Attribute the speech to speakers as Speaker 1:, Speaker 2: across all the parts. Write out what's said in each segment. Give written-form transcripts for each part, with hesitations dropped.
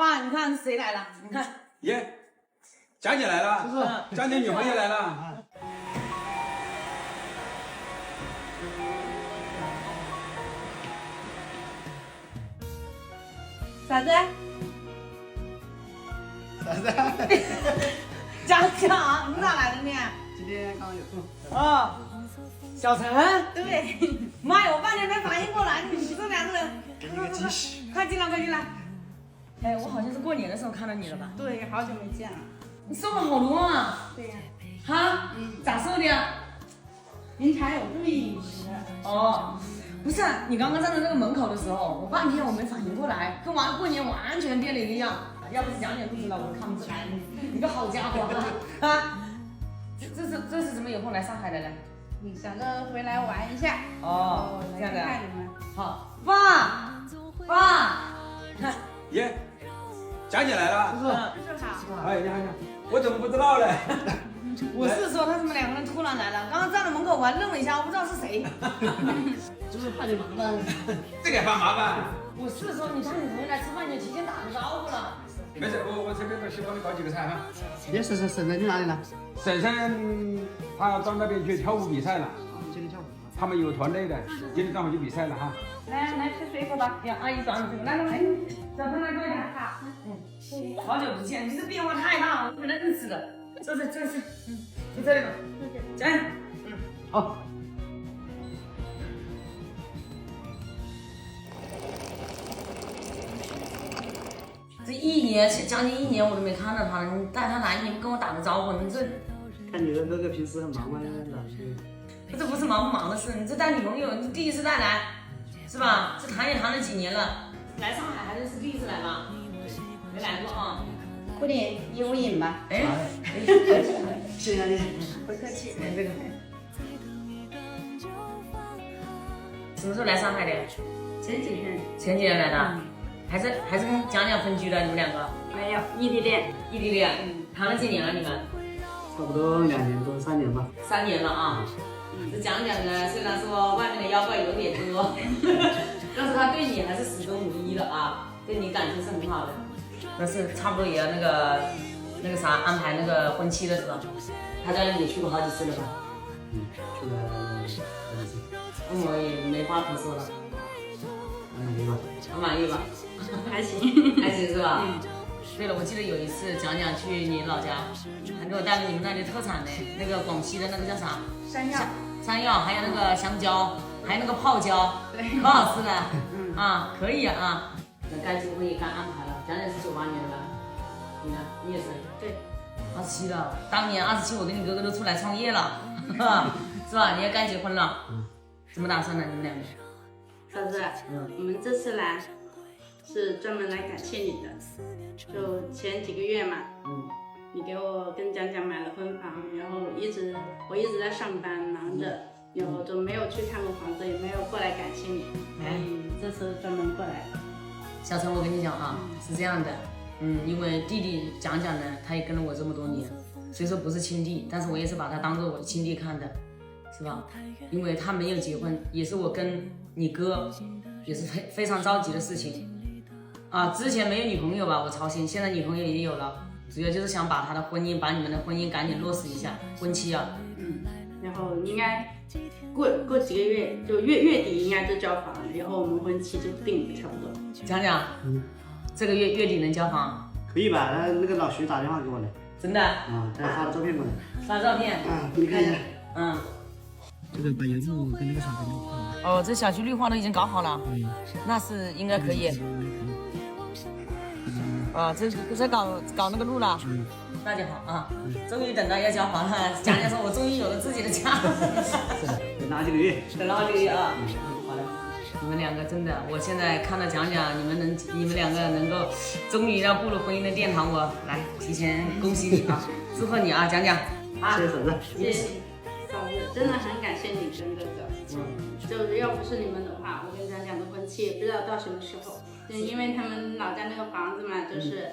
Speaker 1: 爸，你看谁来了？你看，
Speaker 2: 耶，佳姐来了，佳姐女朋友来了。
Speaker 1: 啥子？
Speaker 3: 啥子？
Speaker 1: 讲讲啊，你咋来的你？
Speaker 3: 今天刚刚有空。
Speaker 1: 哦，小陈。
Speaker 4: 对，
Speaker 1: 妈呀，我半天没反应过来，你们这两个人。
Speaker 3: 给你个惊喜。
Speaker 1: 快进来，快进来。哎，我好像是过年的时候看到你了吧？
Speaker 4: 对，好久没见了。
Speaker 1: 你瘦了好多啊！
Speaker 4: 对呀、
Speaker 1: 哈？咋瘦的呀？
Speaker 4: 平常有注意饮食。
Speaker 1: 哦，不是，你刚刚站在那个门口的时候，我半天我没反应过来，跟过年完全变了一个样。要不是讲点肚子了，我都看不出来。你个好家伙啊！这是怎么有空来上海的呢？
Speaker 4: 想着回来玩一下。
Speaker 1: 哦，这样的。
Speaker 4: 看你们。
Speaker 1: 好，爸，看。
Speaker 2: 耶，佳姐来了。
Speaker 4: 叔叔好。
Speaker 2: 哎，你好，我怎么不知道呢？
Speaker 1: 我是说他们两个人突然来了，刚刚站在门口我还愣了一下，我不知道是谁。
Speaker 3: 就是怕你麻烦。
Speaker 2: 这个还麻烦。
Speaker 1: 我是说你看你回来吃饭，你提前打个招呼了。
Speaker 2: 没事，我这边在西帮你搞几个菜哈。
Speaker 3: 你婶婶去哪里了？
Speaker 2: 婶婶她到那边去跳舞比赛了。
Speaker 3: 今天跳舞。
Speaker 2: 他们有团队的，今天正好去比赛了哈。
Speaker 1: 来吃水果吧，给阿姨端这个。来，小陈来过来。好。好久不见，你这变化太大了，不能认识的。这是，就这里吧。加油。
Speaker 3: 好。
Speaker 1: 这一年将近1年我都没看到他了，你带他来，你不跟我打个招呼，你这
Speaker 3: 看你的哥哥平时很忙吗？
Speaker 1: 这不是忙不忙的事，你这带女朋友，你第一次带来，是吧？这谈也谈了几年了，来上海还是第一次来吧？没来过啊。
Speaker 4: 喝点一物饮吧。
Speaker 1: 哎，
Speaker 3: 谢谢你。
Speaker 4: 不客气。
Speaker 1: 哎，这个。什么时候来上海的？
Speaker 4: 前几天。
Speaker 1: 前几天来的，还是跟蒋蒋分居的，你们两个？
Speaker 4: 没有，异地恋。
Speaker 1: 异地恋。谈了几年了你们？
Speaker 3: 差不多2年多3年吧。
Speaker 1: 3年了啊。这蒋蒋呢，虽然说外面的妖怪有点多，但是他对你还是始终如一的啊，对你感情是很好的。但是差不多也要那个啥安排那个婚期的时候，他家里也去过好几次了吧？
Speaker 3: 去了2次。
Speaker 1: 我也没话可说了。
Speaker 3: 满意吧？
Speaker 1: 满意吧？
Speaker 4: 还行。
Speaker 1: 还行是吧？对了，我记得有一次蒋蒋去你老家，还给我带了你们那里特产的，那个广西的那个叫啥？山药，还有那个香蕉，还有那个泡椒，对，可好吃了。啊，可以啊。那该结婚也该安排了。蒋蒋是98年的吧？你呢？你也是？
Speaker 4: 对。
Speaker 1: 27了。当年27，我跟你哥哥都出来创业了，是吧？你也该结婚了。怎么打算呢？你们两个？
Speaker 4: 嫂子，我们这次来是专门来感谢你的。就前几个月嘛，你给我跟蒋蒋买了婚房，然后我一直在上班忙着，然后就没有去看过房子，也没有过来感谢你，所以这次专门过来。
Speaker 1: 小陈，我跟你讲啊，是这样的，因为弟弟蒋蒋呢，他也跟了我这么多年，虽说不是亲弟，但是我也是把他当做我的亲弟看的，是吧？因为他没有结婚，也是我跟你哥也是非常着急的事情啊。之前没有女朋友吧，我操心，现在女朋友也有了，主要就是想把他的婚姻，把你们的婚姻赶紧落实一下，婚期啊。
Speaker 4: 然后应该过几个月，就月底应该就交房，然后我们婚期就定了，差不多。
Speaker 1: 蒋蒋，这个月底能交房？
Speaker 3: 可以吧？那个老徐打电话给我了。
Speaker 1: 真的？
Speaker 3: 他发了照片过来。
Speaker 1: 发照片？
Speaker 3: 给你看一下。这个把油路跟那个厂子绿化了。
Speaker 1: 哦，这小区绿化都已经搞好了。那是应该可以。这在搞那个路了。那就好啊，终于等到要交房了。蒋蒋说，我终于有了自己的家。
Speaker 3: 是的，等了好几个月。
Speaker 1: 等了好几个月啊。好的，你们两个真的，我现在看到蒋蒋，你们两个能够终于要步入婚姻的殿堂，我来提前恭喜你啊，祝贺你啊，蒋蒋。
Speaker 3: 谢谢嫂子。
Speaker 4: 谢谢嫂子，真的很感谢你跟哥哥。就要不是你们的话，我跟蒋蒋的婚期也不知道到什么时候。就因为他们老家那个房子嘛，就是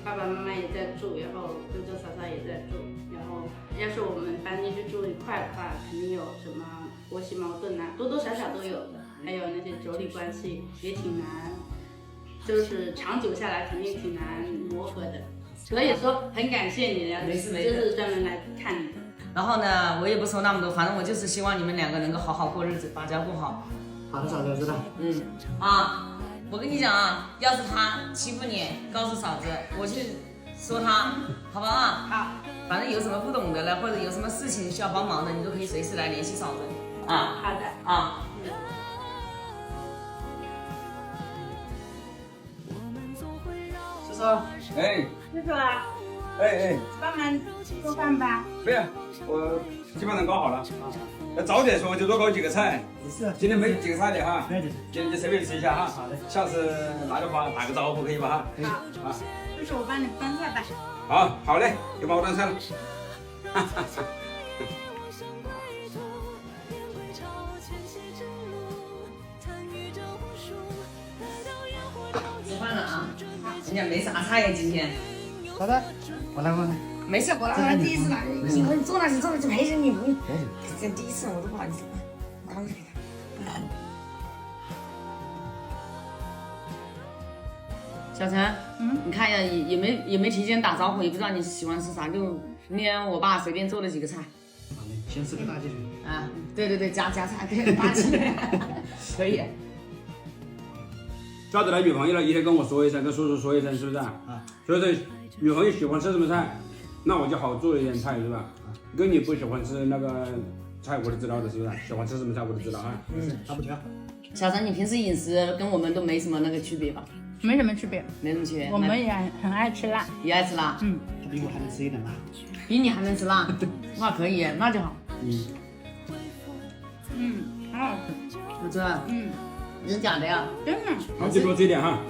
Speaker 4: 爸爸妈妈也在住，然后哥哥嫂嫂也在住，然后要是我们搬进去住一块的话，肯定有什么婆媳矛盾啊，多多少少都有的，还有那些妯娌关系也挺难，就是长久下来肯定挺难磨合的。所以说很感谢你的，就是专门来看你的。
Speaker 1: 然后呢，我也不说那么多，反正我就是希望你们两个能够好好过日子，把家过好。
Speaker 3: 好的，嫂子，知道。
Speaker 1: 我跟你讲啊，要是他欺负你，告诉嫂子，我去说他，好不好？
Speaker 4: 好。
Speaker 1: 反正有什么不懂的了，或者有什么事情需要帮忙的，你都可以随时来联系嫂子。
Speaker 4: 好的。
Speaker 3: 叔叔。
Speaker 2: 哎。
Speaker 4: 叔叔啊。
Speaker 2: 哎。
Speaker 4: 帮忙做饭吧。
Speaker 2: 不要，我基本上搞好了。要早点说就多搞几个菜。
Speaker 3: 是。
Speaker 2: 今天没几个菜的哈。
Speaker 3: 没的。
Speaker 2: 今天就随便吃一下哈。
Speaker 3: 好的。
Speaker 2: 下次来的话打个招呼可以吧哈？
Speaker 4: 可以。好。叔叔，我帮你分菜吧。
Speaker 2: 好嘞，就帮我端菜了。
Speaker 1: 吃饭了啊？人家没啥菜呀，今天。
Speaker 3: 好的，我来。
Speaker 1: 没事，我来，第一次来，你们坐那就陪着你，不用。这第一次我都不好意思，我刚给他。小陈，你看一下，也没提前打招呼，也不知道你喜欢吃啥，就今天我爸随便做了几个菜。
Speaker 3: 好嘞，先吃个大鸡腿。
Speaker 1: 对，加菜，对，大鸡腿，可以。
Speaker 2: 抓着他女朋友了，一天跟我说一声，跟叔叔说一声，是不是啊？所以说女朋友喜欢吃什么菜，那我就好做一点菜，是吧？跟你不喜欢吃那个菜，我都知道的，是不是？喜欢吃什么菜我都知道啊。
Speaker 3: 差不多。
Speaker 1: 小陈，你平时饮食跟我们都没什么那个区别吧？
Speaker 4: 没什么区别，
Speaker 1: 没什么区别。
Speaker 4: 我们也很爱吃辣，
Speaker 1: 也爱吃辣。
Speaker 3: 他比我还能吃一点辣。
Speaker 1: 比你还能吃辣？那可以，那就好。
Speaker 4: 很好吃。
Speaker 1: 不吃？你是假的呀？
Speaker 4: 真的。
Speaker 2: 好，就多吃一点哈。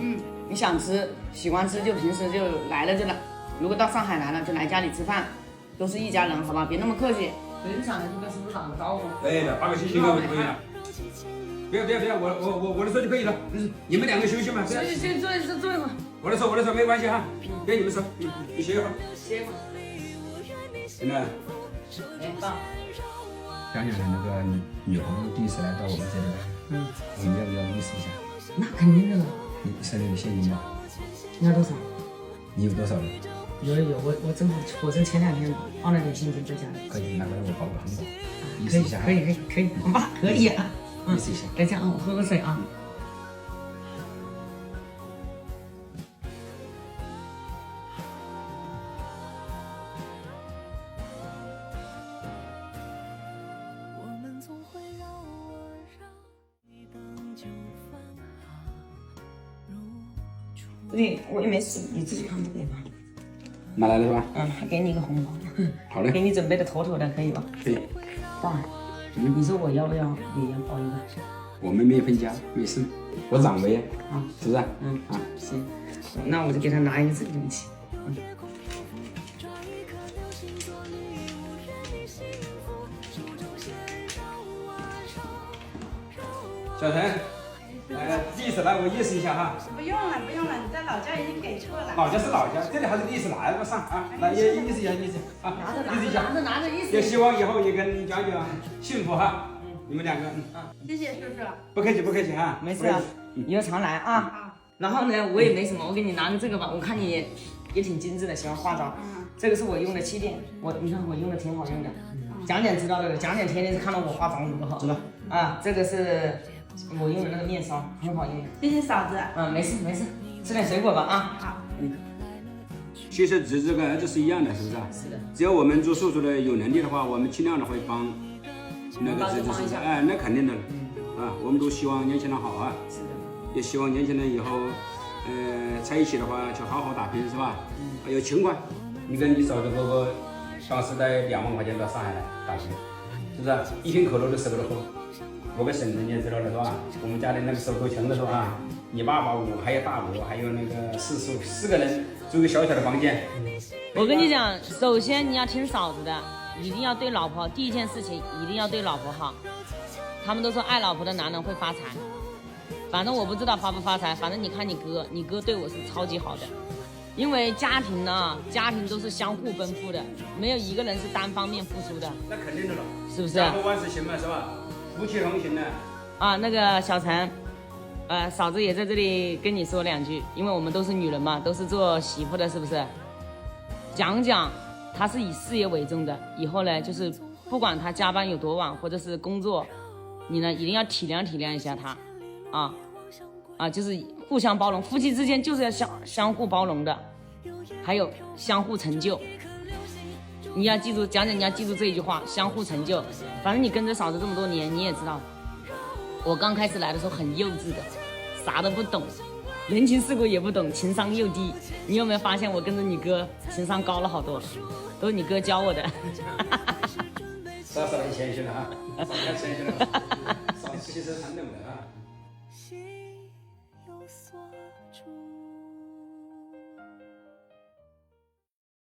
Speaker 1: 你想吃，喜欢吃就平时就来了就来。如果到上海来了就来家里吃饭，都是一家人，好吧？别那么客气。很想的就跟叔叔打个招呼。
Speaker 2: 对的，发个信息就可以了。不要，我来说就可以了。你们两个休息嘛。
Speaker 1: 休息，坐一会儿。
Speaker 2: 我来说没关系哈，给你们说，你歇一会儿。
Speaker 1: 歇一会儿。
Speaker 2: 真的。
Speaker 1: 爸。
Speaker 5: 江江的那个女朋友第一次来到我们这里来，我们要不要意思一下？
Speaker 1: 那肯定的了。
Speaker 5: 你手里有现金吗？
Speaker 1: 你要多少？
Speaker 5: 你有多少呢？
Speaker 1: 有，我正好，我前2天放了点现金在家里。
Speaker 5: 可以拿过来我包个红包，意
Speaker 1: 可以
Speaker 5: 思一下。
Speaker 1: 可以，爸可以啊。
Speaker 5: 意思一下。
Speaker 1: 等一下啊，我喝个水啊。对，我也没事，你自己看不给吧？
Speaker 5: 拿来了是吧？
Speaker 1: 还给你一个红包。
Speaker 5: 好嘞。
Speaker 1: 给你准备的妥妥的，可以吧？
Speaker 5: 可以。
Speaker 1: 爸，你说我要不要也要包一个？
Speaker 5: 我们没分家，没事。我长辈是不是？
Speaker 1: 行，那我就给他拿一个这个东西。
Speaker 2: 小陈，第一次来我意思一下哈。
Speaker 4: 不用了，你在老家已经给过了。
Speaker 2: 老家是老家，这里还是第一次来了上啊，来意思一下啊，
Speaker 1: 拿着意思。
Speaker 2: 也希望以后也跟江江幸福哈，你们两个。
Speaker 4: 谢谢叔叔。
Speaker 2: 不客气哈，
Speaker 1: 没事啊，以后常来啊。然后呢，我也没什么，我给你拿着这个吧，我看你也挺精致的，喜欢化妆。这个是我用的气垫，你看我用的挺好用的。讲讲知道的，讲讲天天是看到我化妆多好。
Speaker 3: 知道。
Speaker 1: 这个是我用的那个面霜，很好用。
Speaker 4: 谢谢嫂子。
Speaker 1: 没事，吃点水果吧啊。
Speaker 4: 好。
Speaker 2: 其实侄子跟儿子是一样的，是不是？
Speaker 1: 是的。
Speaker 2: 只要我们做叔叔的有能力的话，我们尽量的会帮那个侄子，是不是？那肯定的了。我们都希望年轻人好啊。是的。也希望年轻人以后，在一起的话就好好打拼，是吧？还有情怀。你跟你嫂子哥哥当时带2万块钱到上海来打拼，是不是？一瓶可乐都舍不得喝。我跟婶子你也知道了是吧？我们家里那个时候多穷的时候啊，你爸爸我还有大伯还有那个四叔4个人住一个小小的房间。
Speaker 1: 我跟你讲，首先你要听嫂子的，一定要对老婆，第一件事情一定要对老婆好。他们都说爱老婆的男人会发财，反正我不知道发不发财，反正你看你哥对我是超级好的。因为家庭呢，家庭都是相互奔赴的，没有一个人是单方面付出的。
Speaker 2: 那肯定的了，
Speaker 1: 是不是？
Speaker 2: 家和万事兴嘛，是吧？夫妻同行呢。
Speaker 1: 那个小陈，嫂子也在这里跟你说2句，因为我们都是女人嘛，都是做媳妇的，是不是？讲讲她是以事业为重的，以后呢，就是不管她加班有多晚，或者是工作，你呢一定要体谅一下她，就是互相包容，夫妻之间就是要相互包容的，还有相互成就。你要记住，你要记住这一句话，相互成就。反正你跟着嫂子这么多年，你也知道，我刚开始来的时候很幼稚的，啥都不懂，人情世故也不懂，情商又低。你有没有发现我跟着你哥情商高了好多，都是你哥教我的。
Speaker 2: 嫂子很谦虚了啊，嫂子很谦虚了，嫂子其实很冷的啊。